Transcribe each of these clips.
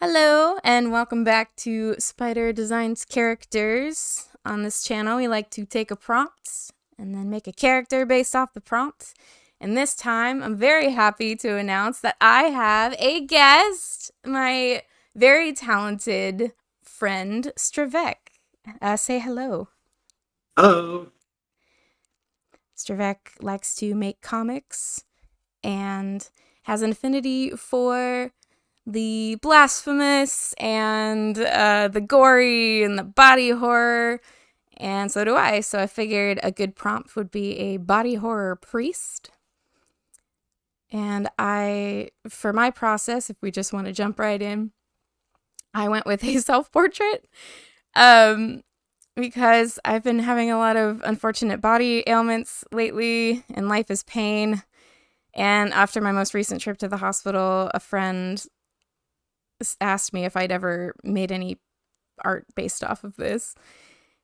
Hello, and welcome back to Spider Designs Characters. On this channel, we like to take a prompt and then make a character based off the prompt. And this time, I'm very happy to announce that I have a guest, my very talented friend, Stravek. Say hello. Hello. Stravek likes to make comics and has an affinity for the blasphemous and the gory and the body horror, and so do I. So I figured a good prompt would be a body horror priest. And for my process, if we just want to jump right in, I went with a self-portrait because I've been having a lot of unfortunate body ailments lately, and life is pain. And after my most recent trip to the hospital, a friend asked me if I'd ever made any art based off of this.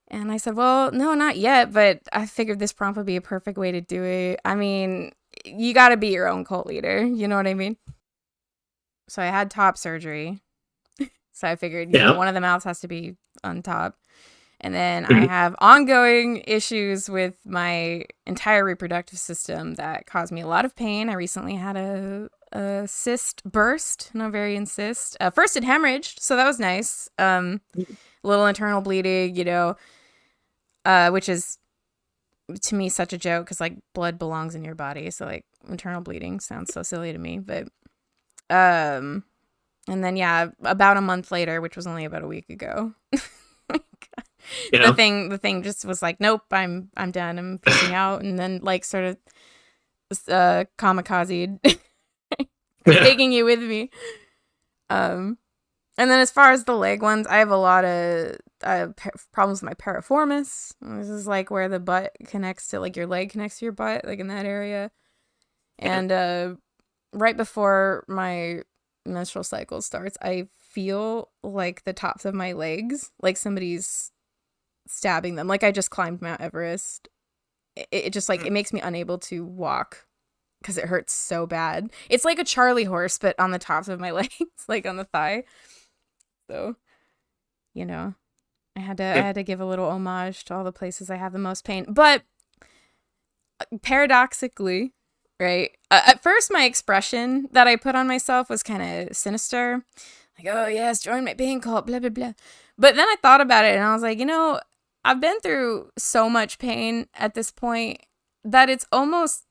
And I said, well, no, not yet, but I figured this prompt would be a perfect way to do it. I mean, you got to be your own cult leader. You know what I mean? So I had top surgery. So I figured, one of the mouths has to be on top. And then I have ongoing issues with my entire reproductive system that caused me a lot of pain. I recently had a cyst burst, an ovarian cyst. First it hemorrhaged, so that was nice. Little internal bleeding, which is to me such a joke because like blood belongs in your body, so like internal bleeding sounds so silly to me. But and then about a month later, which was only about a week ago, the thing just was like, nope, I'm done, I'm pissing out, and then like sort of kamikaze. Taking you with me. And then as far as the leg ones, I have a lot of problems with my piriformis. This is like where the butt connects to, like your leg connects to your butt, like in that area. And right before my menstrual cycle starts, I feel like the tops of my legs, like somebody's stabbing them. Like I just climbed Mount Everest. It just like, it makes me unable to walk because it hurts so bad. It's like a Charlie horse, but on the tops of my legs, like on the thigh. So, I had to give a little homage to all the places I have the most pain. But paradoxically, right? At first, my expression that I put on myself was kind of sinister, like, "Oh yes, join my pain cult," blah blah blah. But then I thought about it, and I was like, I've been through so much pain at this point that it's almost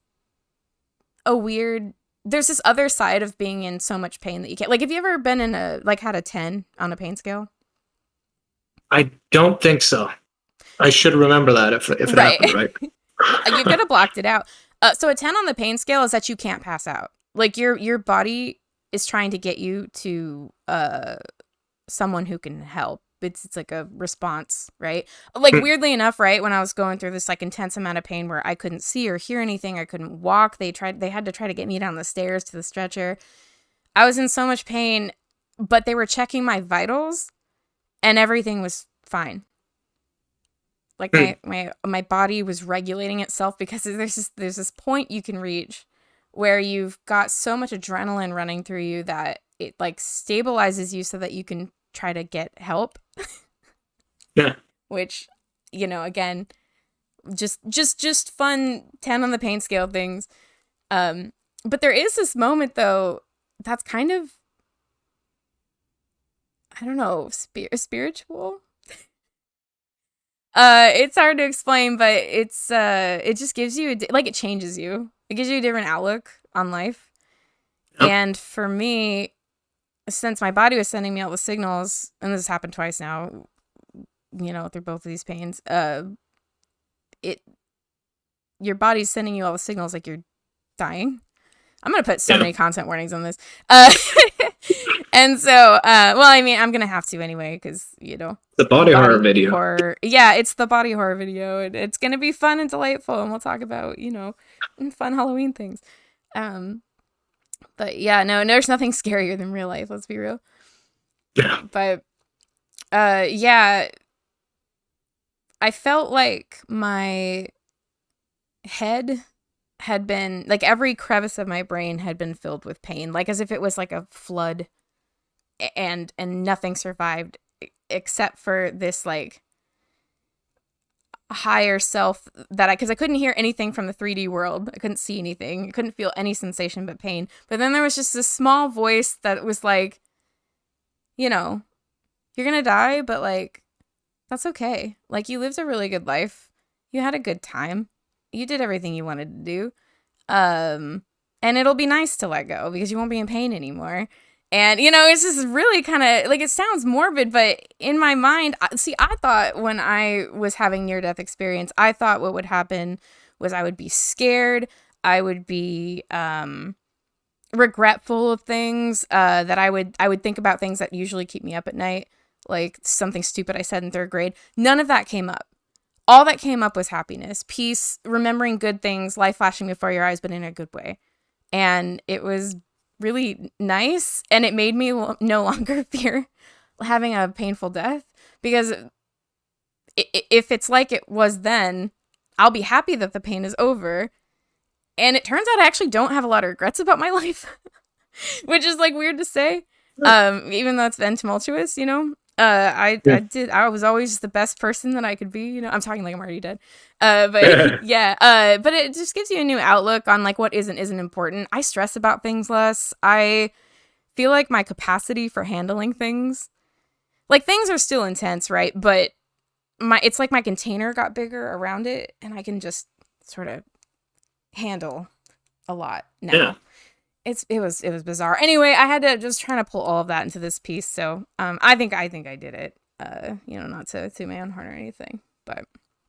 there's this other side of being in so much pain that you can't, like, have you ever been in had a 10 on a pain scale? I don't think so. I should remember that if it happened, right? You could have blocked it out. So a 10 on the pain scale is that you can't pass out. Like your body is trying to get you to someone who can help. It's like a response, right? Like weirdly enough, right, when I was going through this like intense amount of pain where I couldn't see or hear anything, I couldn't walk, they had to try to get me down the stairs to the stretcher. I was in so much pain, but they were checking my vitals and everything was fine. Like my body was regulating itself because there's this point you can reach where you've got so much adrenaline running through you that it like stabilizes you so that you can try to get help. Yeah. Which, again, just fun 10 on the pain scale things. But there is this moment though that's kind of, I don't know, spiritual. It's hard to explain, but it's it just gives you it changes you. It gives you a different outlook on life. Yep. And for me, since my body was sending me all the signals, and this has happened twice now, through both of these pains, your body's sending you all the signals like you're dying. I'm gonna put so many content warnings on this. And so, well, I mean, I'm gonna have to anyway, because the body horror video. Yeah, it's the body horror video, and it's gonna be fun and delightful, and we'll talk about fun Halloween things. But yeah, no, there's nothing scarier than real life. Let's be real. Yeah. But yeah, I felt like my head had been, like, every crevice of my brain had been filled with pain, like as if it was like a flood and nothing survived except for this like higher self that because I couldn't hear anything from the 3D world. I couldn't see anything. I couldn't feel any sensation but pain. But then there was just this small voice that was like, you know, you're gonna die, but like, that's okay. Like, you lived a really good life. You had a good time. You did everything you wanted to do. And it'll be nice to let go because you won't be in pain anymore. And, you know, it's just really kind of, like, it sounds morbid, but in my mind, I thought when I was having near-death experience, I thought what would happen was I would be scared, I would be regretful of things, that I would think about things that usually keep me up at night, like something stupid I said in 3rd grade. None of that came up. All that came up was happiness, peace, remembering good things, life flashing before your eyes, but in a good way. And it was really nice, and it made me no longer fear having a painful death, because if it's like it was then, I'll be happy that the pain is over. And it turns out I actually don't have a lot of regrets about my life, which is like weird to say, even though it's been tumultuous, you know. I was always the best person that I could be, you know. I'm talking like I'm already dead. But yeah, but it just gives you a new outlook on like what isn't important. I stress about things less. I feel like my capacity for handling things, like, things are still intense, right? But it's like my container got bigger around it, and I can just sort of handle a lot now. Yeah. It was bizarre. Anyway, I had to just trying to pull all of that into this piece. So I think I did it. You know, not to my own horn or anything, but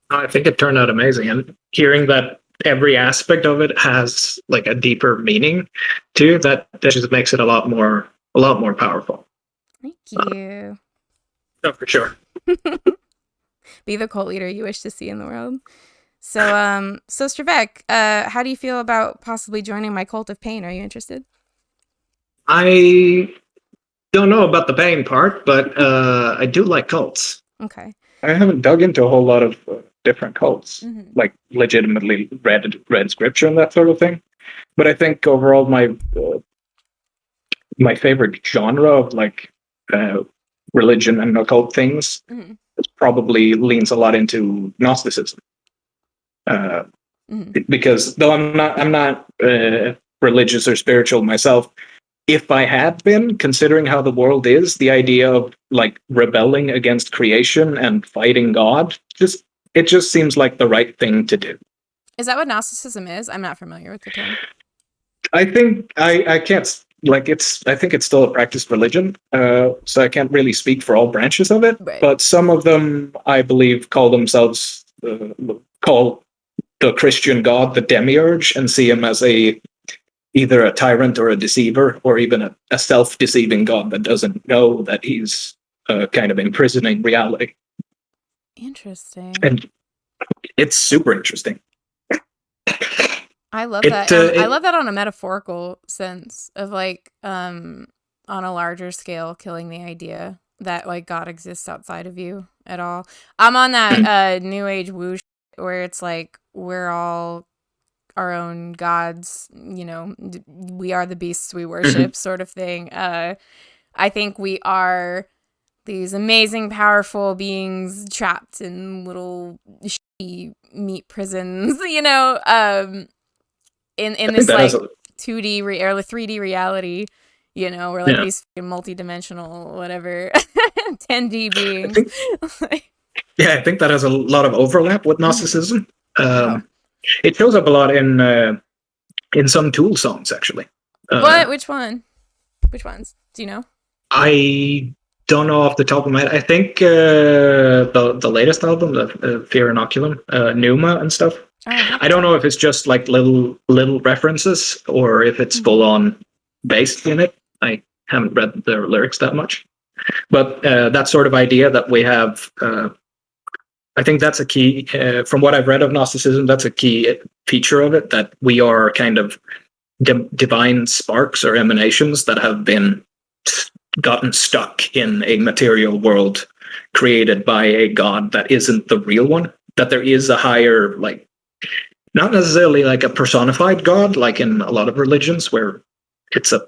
I think it turned out amazing. And hearing that every aspect of it has like a deeper meaning too, that just makes it a lot more powerful. Thank you. Oh, for sure. Be the cult leader you wish to see in the world. So, Stravek, how do you feel about possibly joining my cult of pain? Are you interested? I don't know about the pain part, but I do like cults. Okay. I haven't dug into a whole lot of different cults, like legitimately read scripture and that sort of thing. But I think overall my favorite genre of like religion and occult things probably leans a lot into Gnosticism. Because though I'm not religious or spiritual myself, if I had been, considering how the world is, the idea of like rebelling against creation and fighting God, it just seems like the right thing to do. Is that what Gnosticism is? I'm not familiar with the term. I think I can't like I think it's still a practiced religion, so I can't really speak for all branches of it. Right. But some of them, I believe, call themselves call the Christian God the demiurge and see him as either a tyrant or a deceiver, or even a self-deceiving God that doesn't know that he's kind of imprisoning reality. Interesting. And it's super interesting. I love that. I love that on a metaphorical sense of like, on a larger scale, killing the idea that like God exists outside of you at all. I'm on that new age woo where it's like we're all our own gods, you know, we are the beasts we worship sort of thing. I think we are these amazing, powerful beings trapped in little shitty meat prisons, you know, in this like 2D or 3D reality, you know, we're like these multi-dimensional, whatever, 10D beings. I think that has a lot of overlap with Gnosticism. Wow. It shows up a lot in some Tool songs, actually. What? Which one? Which ones? Do you know? I don't know off the top of my head. I think the latest album, the Fear Inoculum, Pneuma and stuff. I don't know if it's just like little references or if it's full on based in it. I haven't read the lyrics that much, but that sort of idea that we have. I think that's a key, from what I've read of Gnosticism, that's a key feature of it, that we are kind of divine sparks or emanations that have been gotten stuck in a material world created by a god that isn't the real one, that there is a higher, like, not necessarily like a personified god, like in a lot of religions where it's a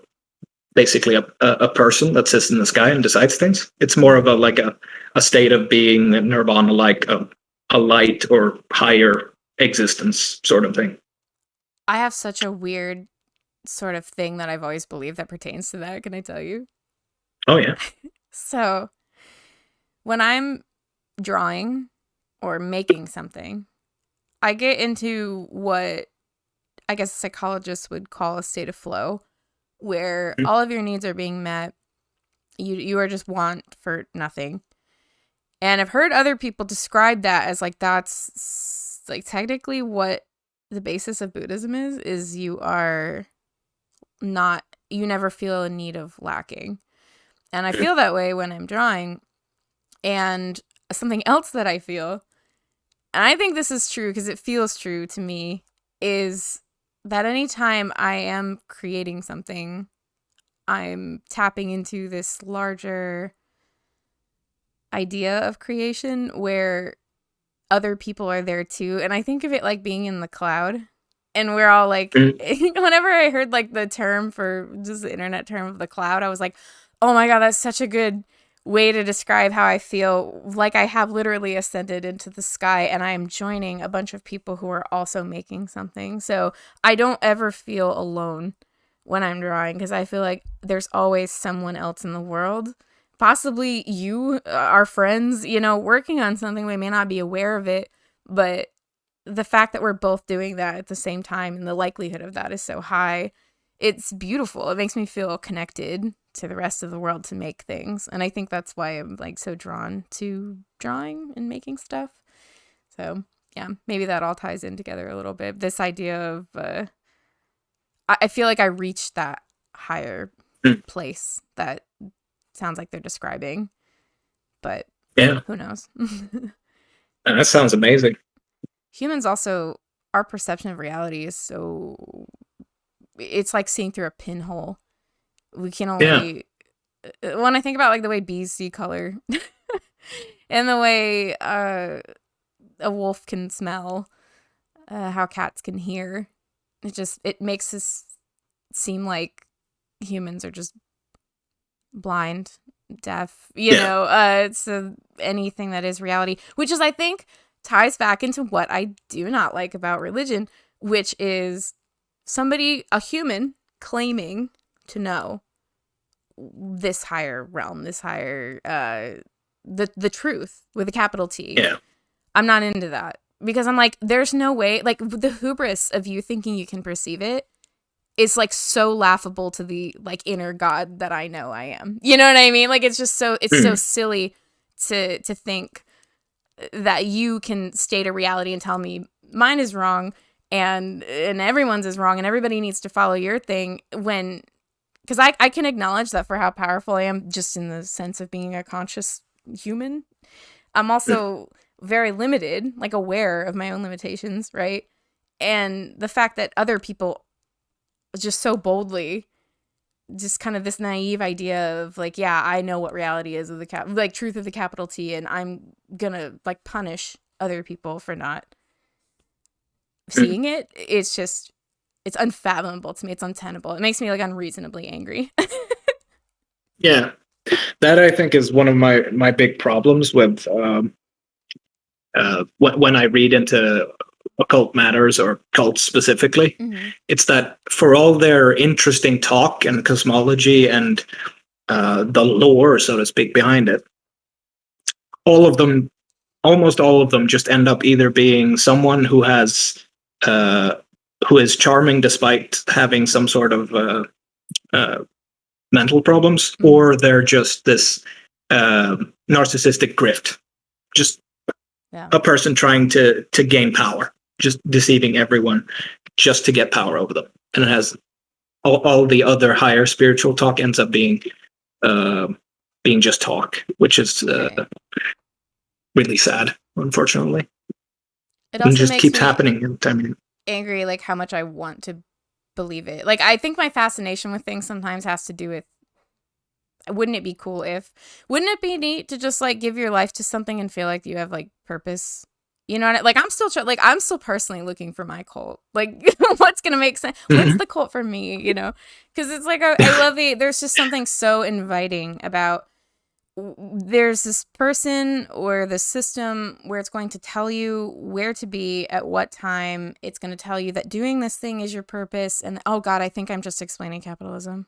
basically a person that sits in the sky and decides things. It's more of a state of being, nirvana, like a light or higher existence sort of thing. I have such a weird sort of thing that I've always believed that pertains to that. Can I tell you? Oh yeah. So when I'm drawing or making something, I get into what I guess psychologists would call a state of flow, where all of your needs are being met. You are just want for nothing. And I've heard other people describe that as like that's like technically what the basis of Buddhism is you are not, you never feel a need of lacking. And I feel that way when I'm drawing. And something else that I feel, and I think this is true because it feels true to me, is that anytime I am creating something, I'm tapping into this larger idea of creation where other people are there too. And I think of it like being in the cloud. And we're all like, whenever I heard like the term for just the internet term of the cloud, I was like, oh my God, that's such a good way to describe how I feel. Like I have literally ascended into the sky and I am joining a bunch of people who are also making something. So I don't ever feel alone when I'm drawing because I feel like there's always someone else in the world. Possibly you, our friends, you know, working on something. We may not be aware of it, but the fact that we're both doing that at the same time and the likelihood of that is so high, it's beautiful. It makes me feel connected to the rest of the world to make things. And I think that's why I'm like so drawn to drawing and making stuff. So yeah, maybe that all ties in together a little bit. This idea of, I feel like I reached that higher place that sounds like they're describing, but yeah, who knows? that sounds amazing. Humans also, our perception of reality is so, it's like seeing through a pinhole. We can only, when I think about like the way bees see color and the way a wolf can smell, how cats can hear, it makes us seem like humans are just blind, deaf, you know, so anything that is reality, which is, I think, ties back into what I do not like about religion, which is somebody, a human, claiming to know this higher realm, this higher, the truth with a capital T. Yeah. I'm not into that because I'm like, there's no way, like the hubris of you thinking you can perceive it is like so laughable to the like inner God that I know I am. You know what I mean? Like it's just so, it's so silly to think that you can state a reality and tell me mine is wrong and everyone's is wrong and everybody needs to follow your thing when, because I can acknowledge that for how powerful I am just in the sense of being a conscious human. I'm also very limited, like aware of my own limitations, right? And the fact that other people just so boldly, just kind of this naive idea of like, yeah, I know what reality is of the like truth of the capital T, and I'm gonna like punish other people for not seeing it. It's just, it's unfathomable to me. It's untenable. It makes me like unreasonably angry. Yeah, that I think is one of my big problems with when I read into occult matters or cults specifically. It's that for all their interesting talk and cosmology and the lore, so to speak, behind it, almost all of them just end up either being someone who is charming despite having some sort of mental problems, or they're just this narcissistic grift, just a person trying to gain power, just deceiving everyone just to get power over them. And it has all the other higher spiritual talk ends up being just talk, which is really sad, unfortunately. It also just makes keeps me happening. angry, like how much I want to believe it. Like I think my fascination with things sometimes has to do with, wouldn't it be neat to just like give your life to something and feel like you have like purpose You know what I'm still personally looking for my cult. Like, what's gonna make sense? What's the cult for me? You know, because it's like I love there's just something so inviting about. There's this person or the system where it's going to tell you where to be at what time. It's going to tell you that doing this thing is your purpose. And oh God, I think I'm just explaining capitalism.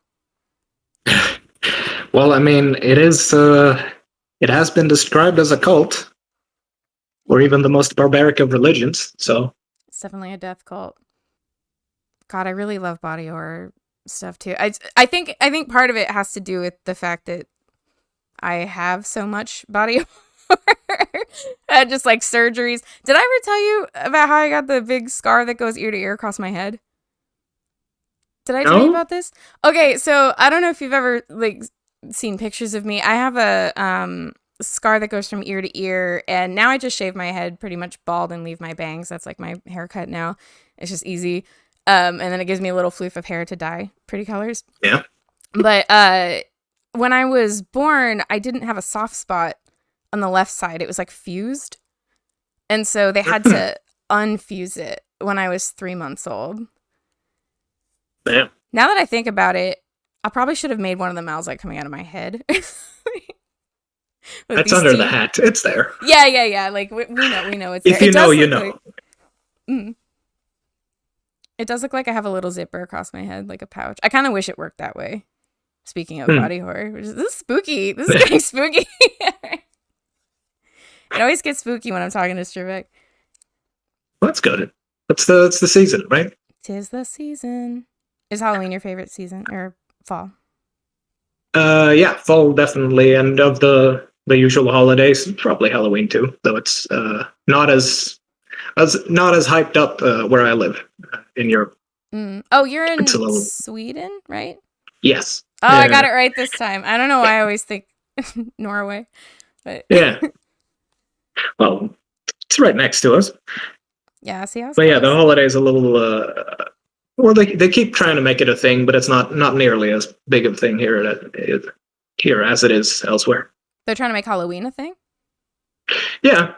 Well, I mean, it has been described as a cult, or even the most barbaric of religions. So it's definitely a death cult. God, I really love body horror stuff too. I think part of it has to do with the fact that I have so much body horror. Just like surgeries. Did I ever tell you about how I got the big scar that goes ear to ear across my head? Did I tell you about this? Okay, so I don't know if you've ever like seen pictures of me. I have a scar that goes from ear to ear, and now I just shave my head pretty much bald and leave my bangs. That's like my haircut now. It's just easy. And then it gives me a little floof of hair to dye pretty colors. Yeah. But when I was born, I didn't have a soft spot on the left side. It was like fused. And so they had to unfuse it when I was 3 months old. Damn. Now that I think about it, I probably should have made one of the mouths like coming out of my head. That's under the hat. It's there. Yeah. Like we know it's there. If you know, you know. It does look like I have a little zipper across my head, like a pouch. I kind of wish it worked that way. Speaking of body horror, this is spooky. This is getting spooky. It always gets spooky when I'm talking to Strivek. Well, that's good. It's the season, right? 'Tis the season. Is Halloween your favorite season or fall? Yeah, fall definitely, and of the usual holidays, probably Halloween too. Though it's not as hyped up where I live in Europe. Oh, you're in Sweden, right? Yes. Oh, yeah. I got it right this time. I don't know why I always think Norway, but yeah. Well, it's right next to us. Yeah, see how. But yeah, the holiday's a little. Well, they keep trying to make it a thing, but it's not nearly as big of a thing here as it is elsewhere. They're trying to make Halloween a thing? Yeah,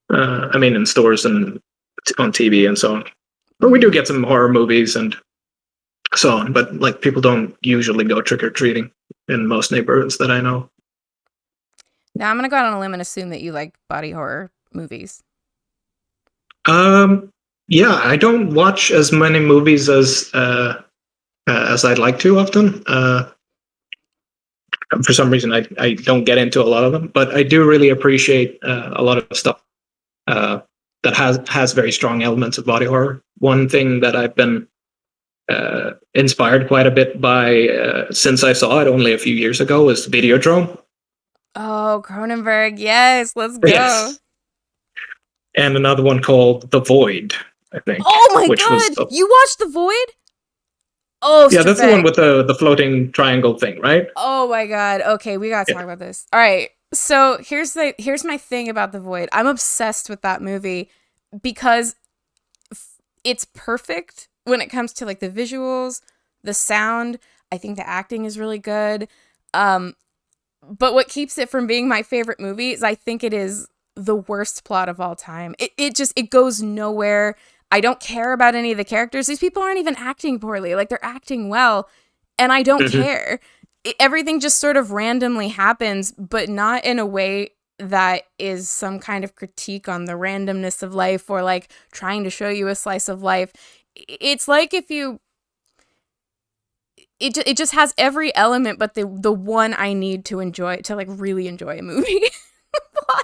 I mean in stores and on TV and so on. But we do get some horror movies and so on. But like people don't usually go trick or treating in most neighborhoods that I know. Now I'm gonna go out on a limb and assume that you like body horror movies. Yeah, I don't watch as many movies as I'd like to often. For some reason, I don't get into a lot of them, but I do really appreciate a lot of stuff that has very strong elements of body horror. One thing that I've been inspired quite a bit by since I saw it only a few years ago is Videodrome. Oh, Cronenberg, yes, let's go. Yes. And another one called The Void, I think. Oh my god, you watched The Void? Oh, yeah, that's the one with the floating triangle thing, right? Oh my god. Okay, we gotta talk about this. All right, so here's my thing about The Void. I'm obsessed with that movie because it's perfect when it comes to like the visuals, the sound. I think the acting is really good. But what keeps it from being my favorite movie is I think it is the worst plot of all time. It goes nowhere. I don't care about any of the characters. These people aren't even acting poorly. Like, they're acting well, and I don't care. Everything just sort of randomly happens, but not in a way that is some kind of critique on the randomness of life or, like, trying to show you a slice of life. It's like if you... It just has every element but the one I need to enjoy, to, like, really enjoy a movie.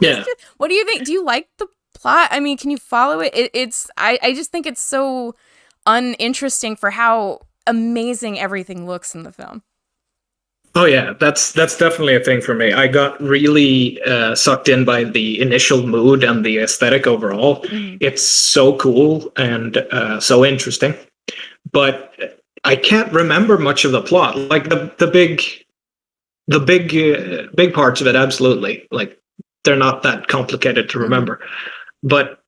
Yeah. What do you think? Do you like the plot? I mean, can you follow it? I just think it's so uninteresting for how amazing everything looks in the film. Oh yeah, that's definitely a thing for me. I got really sucked in by the initial mood and the aesthetic overall. Mm-hmm. It's so cool and so interesting, but I can't remember much of the plot. Like the big parts of it, absolutely. Like, they're not that complicated to remember. But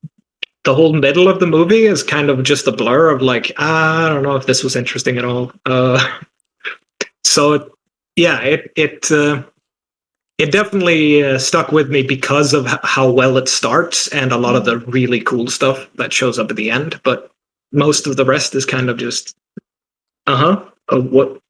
the whole middle of the movie is kind of just a blur of like, I don't know if this was interesting at all. So yeah, it it definitely stuck with me because of how well it starts and a lot of the really cool stuff that shows up at the end. But most of the rest is kind of just, what's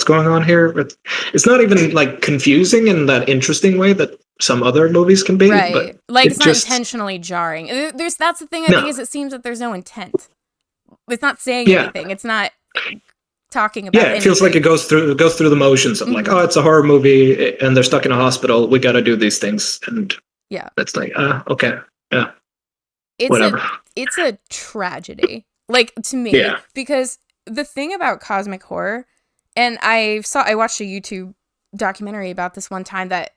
going on here? It's not even like confusing in that interesting way that some other movies can be. Right. But like it's not intentionally jarring. That's the thing I think is it seems that there's no intent. It's not saying anything. It's not talking about anything. Feels like it goes through the motions of like, oh, it's a horror movie and they're stuck in a hospital. We got to do these things. And it's like, okay. Yeah. Whatever. It's a tragedy. Like to me, because the thing about cosmic horror, and I watched a YouTube documentary about this one time that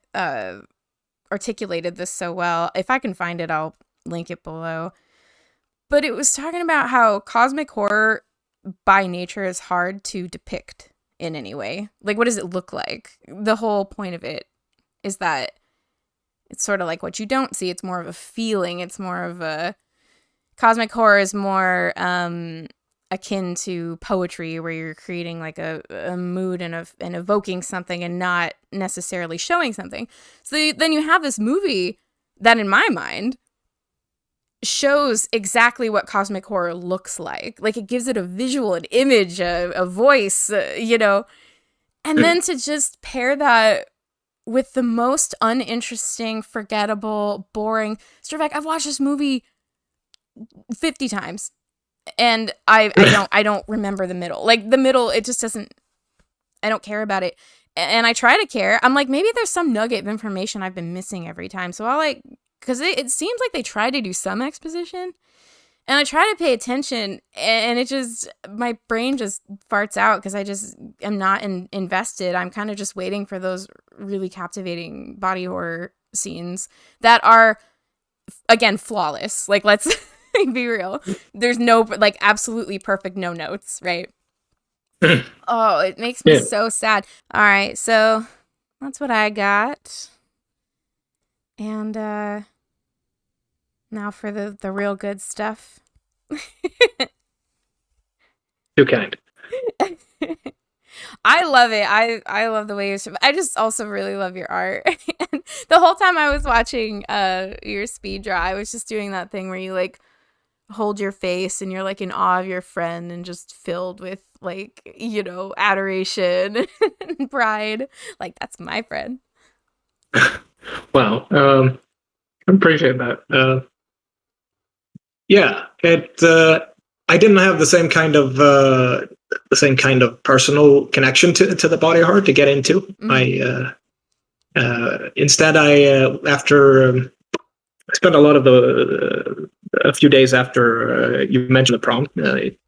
articulated this so well. If I can find it, I'll link it below. But it was talking about how cosmic horror by nature is hard to depict in any way. Like, what does it look like? The whole point of it is that it's sort of like what you don't see. It's more of a feeling. It's more of a... Cosmic horror is more akin to poetry, where you're creating like a mood and evoking something and not necessarily showing something. So then you have this movie that, in my mind, shows exactly what cosmic horror looks like. Like, it gives it a visual, an image, a voice, you know. And then to just pair that with the most uninteresting, forgettable, boring... Sort of like, I've watched this movie 50 times and I don't remember the middle. Like, the middle, it just doesn't... I don't care about it. And I try to care. I'm like, maybe there's some nugget of information I've been missing every time. So I'll like... Because it seems like they try to do some exposition, and I try to pay attention, and it just, my brain just farts out because I just am not invested. I'm kind of just waiting for those really captivating body horror scenes that are, again, flawless. Like, let's be real. There's no, like, absolutely perfect no notes, right? Oh, it makes me so sad. All right, so that's what I got. And now for the real good stuff. Too kind. I love it. I love the way I just also really love your art. And the whole time I was watching your speed draw, I was just doing that thing where you like hold your face and you're like in awe of your friend and just filled with like, you know, adoration and pride. Like, that's my friend. Wow. I appreciate that. Yeah, I didn't have the same kind of personal connection to the body horror to get into. Mm-hmm. Instead, after I spent a lot of a few days after you mentioned the prompt,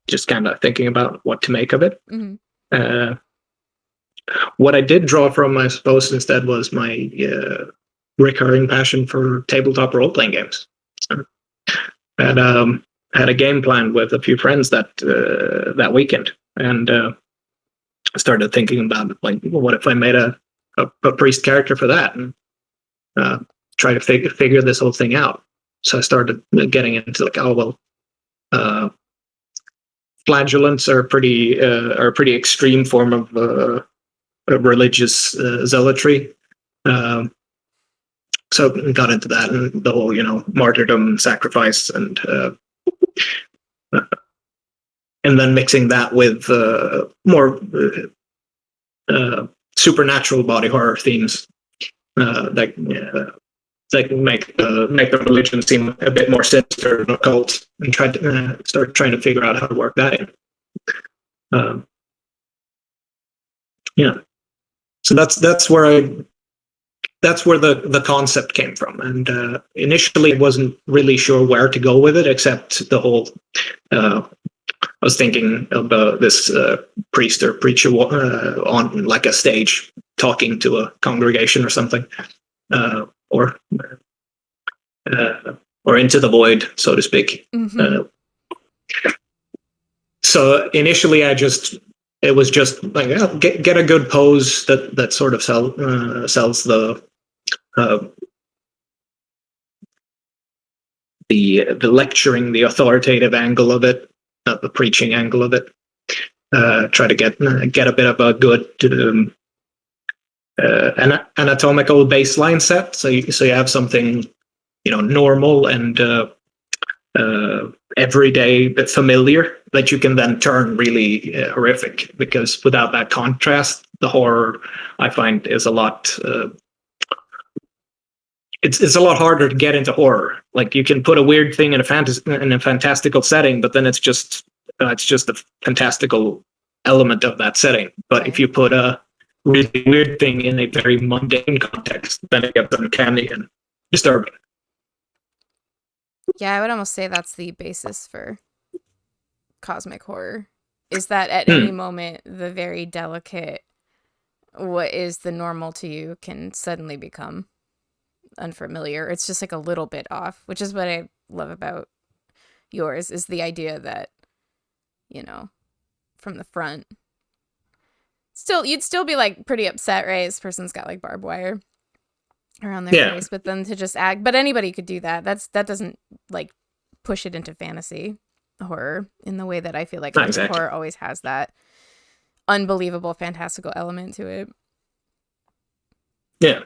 just kind of thinking about what to make of it. Mm-hmm. What I did draw from, I suppose, instead was my recurring passion for tabletop role-playing games. So, had a game planned with a few friends that weekend, and started thinking about, like, what if I made a priest character for that, and try to figure this whole thing out. So I started getting into like, flagellants are a pretty extreme form of religious zealotry. So got into that and the whole, martyrdom, sacrifice, and then mixing that with more supernatural body horror themes that can make the religion seem a bit more sinister and occult, and start trying to figure out how to work that in. So that's where the concept came from, and initially I wasn't really sure where to go with it, except the whole. I was thinking about this priest or preacher on like a stage talking to a congregation or something, or into the void, so to speak. Mm-hmm. So initially, it was just like, get a good pose that sort of sells the lecturing, the authoritative angle of it, not the preaching angle of it. Try to get a bit of a good an anatomical baseline set. So you have something, normal and everyday but familiar that you can then turn really horrific. Because without that contrast, the horror I find is a lot. It's a lot harder to get into horror. Like you can put a weird thing in a fantastical setting, but then it's just a fantastical element of that setting. But if you put a really weird thing in a very mundane context, then it gets uncanny and disturbing. Yeah, I would almost say that's the basis for cosmic horror, is that at any moment, the very delicate, what is the normal to you can suddenly become unfamiliar. It's just like a little bit off, which is what I love about yours, is the idea that, from the front, you'd still be like pretty upset, right? This person's got like barbed wire around their face, but then to just act, but anybody could do that. That doesn't like push it into fantasy horror in the way that I feel like horror always has that unbelievable fantastical element to it. Yeah.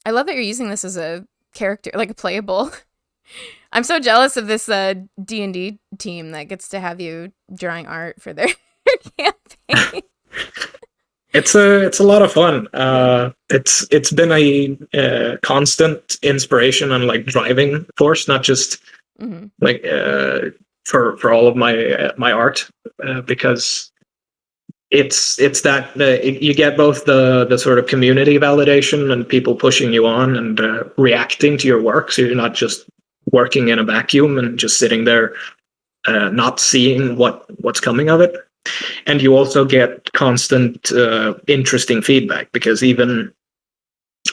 I love that you're using this as a character, like a playable. I'm so jealous of this D&D team that gets to have you drawing art for their campaign. It's a lot of fun. It's been a constant inspiration and like driving force, not just like for all of my art, because it's that you get both the sort of community validation and people pushing you on and reacting to your work, so you're not just working in a vacuum and just sitting there not seeing what's coming of it. And you also get constant interesting feedback, because even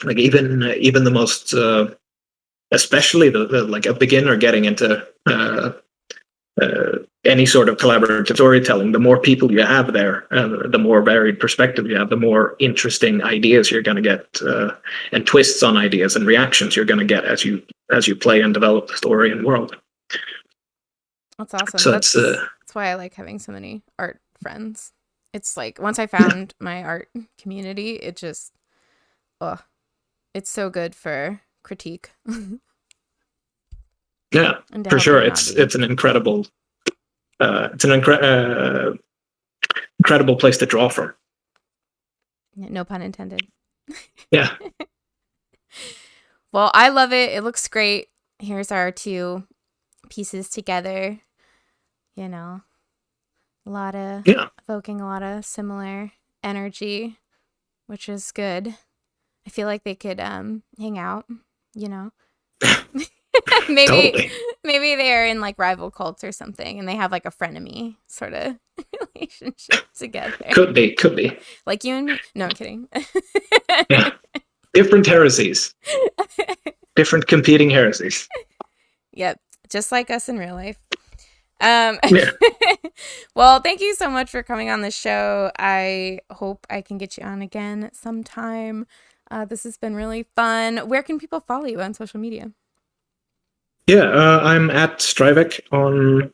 the most especially the like a beginner getting into any sort of collaborative storytelling, the more people you have there, the more varied perspective you have, the more interesting ideas you're going to get, and twists on ideas and reactions you're going to get as you play and develop the story and world. That's awesome. So that's why I like having so many art friends. It's like once I found my art community, it just, it's so good for critique. Yeah, for sure. It's an incredible incredible place to draw from. No pun intended. Yeah. Well, I love it. It looks great. Here's our two pieces together. Evoking a lot of similar energy, which is good. I feel like they could hang out, maybe they're in like rival cults or something, and they have like a frenemy sort of relationship together. Could be. Like you and me. No, I'm kidding. Yeah. Different heresies. Different competing heresies. Yep. Just like us in real life. Yeah. Well, thank you so much for coming on the show. I hope I can get you on again sometime. This has been really fun. Where can people follow you on social media? Yeah, I'm at Strivek on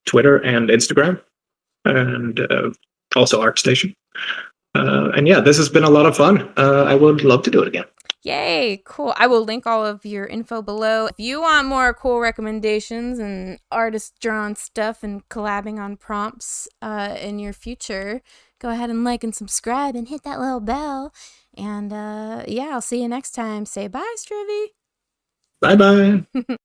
Twitter and Instagram, and also ArtStation. And yeah, this has been a lot of fun. I would love to do it again. Yay, cool. I will link all of your info below. If you want more cool recommendations and artist drawn stuff and collabing on prompts in your future, go ahead and like and subscribe and hit that little bell. And I'll see you next time. Say bye, Strivy. Bye-bye.